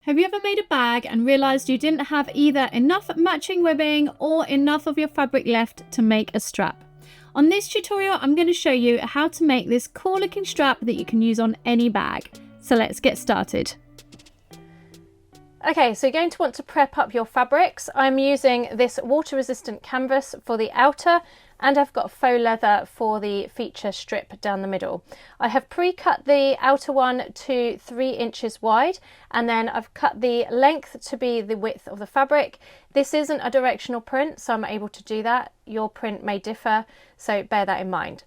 Have you ever made a bag and realised you didn't have either enough matching ribbing or enough of your fabric left to make a strap? On this tutorial, I'm going to show you how to make this cool looking strap that you can use on any bag. So let's get started. Okay, so you're going to want to prep up your fabrics. I'm using this water resistant canvas for the outer, and I've got faux leather for the feature strip down the middle. I have pre-cut the outer one to 3 inches wide, and then I've cut the length to be the width of the fabric. This isn't a directional print, so I'm able to do that. Your print may differ, so bear that in mind.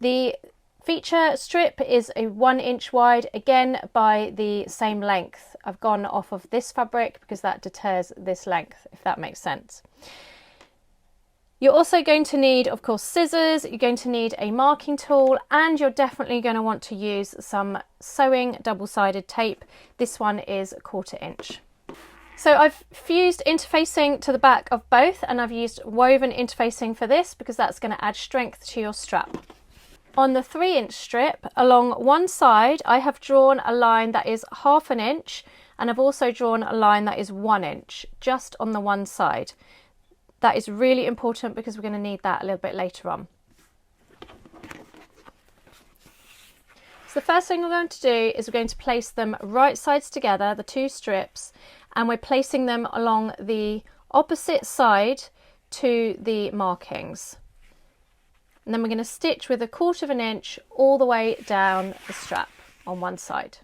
The feature strip is a 1 inch wide, again by the same length. I've gone off of this fabric because that deters this length, if that makes sense. You're also going to need, of course, scissors, you're going to need a marking tool, and you're definitely going to want to use some sewing double-sided tape. This one is 1/4 inch. So I've fused interfacing to the back of both, and I've used woven interfacing for this because that's going to add strength to your strap. On the 3 inch strip, along one side, I have drawn a line that is 1/2 inch, and I've also drawn a line that is 1 inch, just on the one side. That is really important because we're going to need that a little bit later on. So the first thing we're going to do is we're going to place them right sides together, the two strips, and we're placing them along the opposite side to the markings. And then we're going to stitch with 1/4 inch all the way down the strap on one side.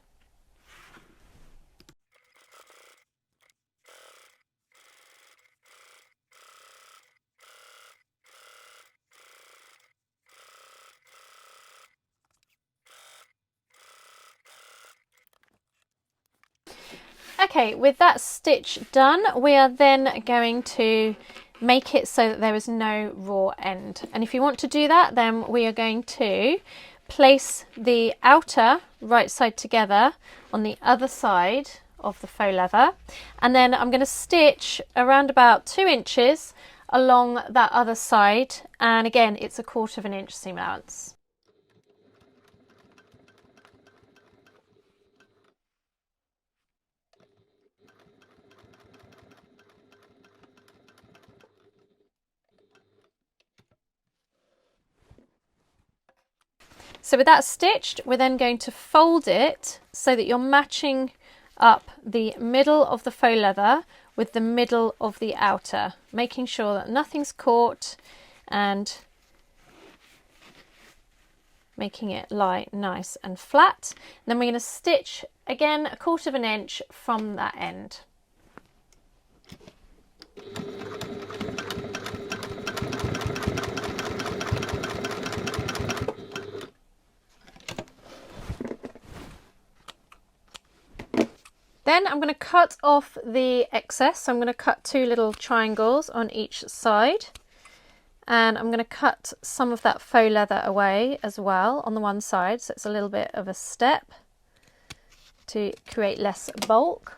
Okay, with that stitch done, we are then going to make it so that there is no raw end. And if you want to do that, then we are going to place the outer right side together on the other side of the faux leather, and then I'm going to stitch around about 2 inches along that other side, and again it's 1/4 inch seam allowance. So with that stitched, we're then going to fold it so that you're matching up the middle of the faux leather with the middle of the outer, making sure that nothing's caught and making it lie nice and flat. And then we're going to stitch again 1/4 inch from that end. Then I'm going to cut off the excess. So I'm going to cut 2 little triangles on each side, and I'm going to cut some of that faux leather away as well on the one side, so it's a little bit of a step to create less bulk.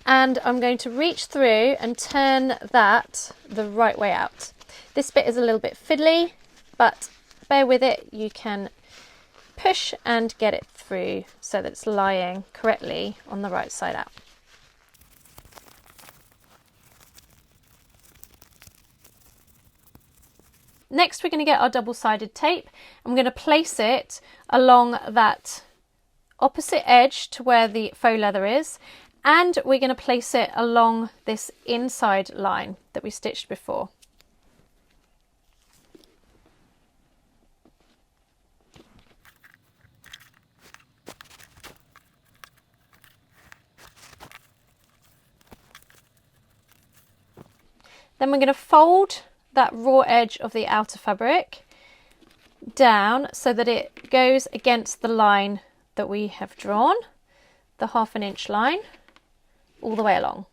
And I'm going to reach through and turn that the right way out. This bit is a little bit fiddly, but bear with it, you can push and get it through so that it's lying correctly on the right side out. Next, we're going to get our double-sided tape, and we're going to place it along that opposite edge to where the faux leather is, and we're going to place it along this inside line that we stitched before. Then we're going to fold that raw edge of the outer fabric down so that it goes against the line that we have drawn, the 1/2 inch line, all the way along.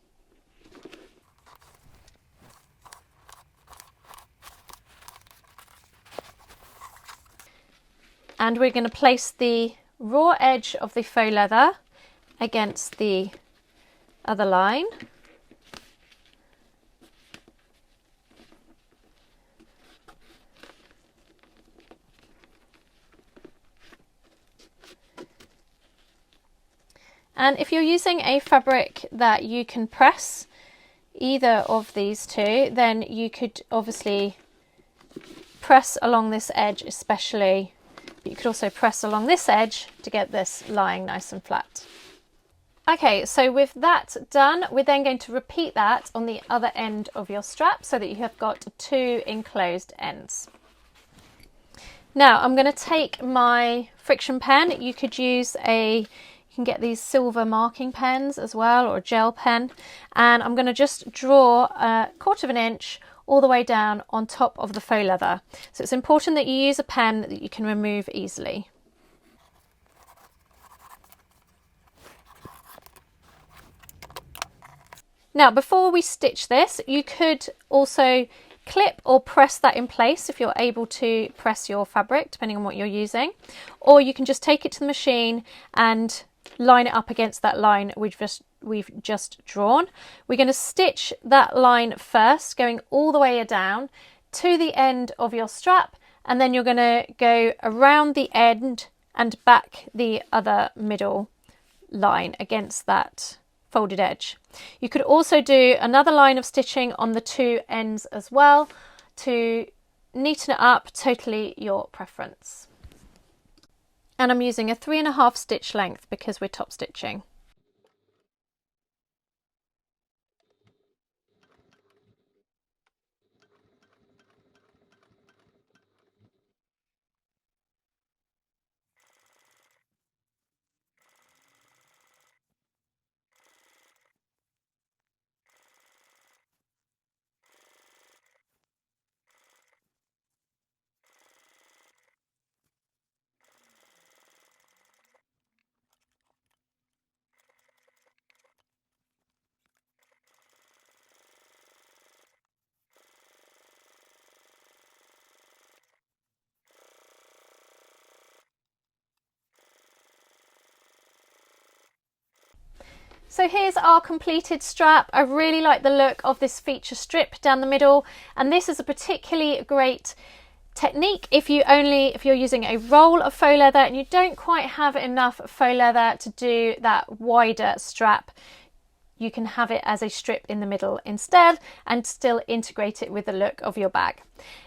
And we're going to place the raw edge of the faux leather against the other line. And if you're using a fabric that you can press, either of these two, then you could obviously press along this edge especially. You could also press along this edge to get this lying nice and flat. Okay, so with that done, we're then going to repeat that on the other end of your strap so that you have got 2 enclosed ends. Now I'm going to take my friction pen. You could use you can get these silver marking pens as well, or a gel pen, and I'm going to just draw a 1/4 inch all the way down on top of the faux leather. So it's important that you use a pen that you can remove easily. Now, before we stitch this, you could also clip or press that in place if you're able to press your fabric, depending on what you're using, or you can just take it to the machine and line it up against that line we've just drawn. We're going to stitch that line first, going all the way down to the end of your strap, and then you're going to go around the end and back the other middle line against that folded edge. You could also do another line of stitching on the 2 ends as well to neaten it up, totally your preference. And I'm using a 3.5 stitch length because we're top stitching. So here's our completed strap. I really like the look of this feature strip down the middle, and this is a particularly great technique if you're using a roll of faux leather and you don't quite have enough faux leather to do that wider strap. You can have it as a strip in the middle instead and still integrate it with the look of your bag.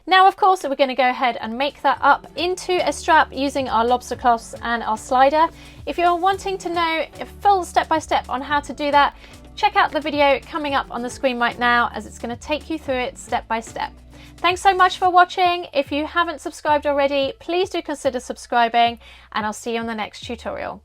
Now, of course, we're going to go ahead and make that up into a strap using our lobster cloths and our slider. If you're wanting to know a full step-by-step on how to do that, check out the video coming up on the screen right now, as it's going to take you through it step by step. Thanks so much for watching. If you haven't subscribed already, please do consider subscribing, and I'll see you on the next tutorial.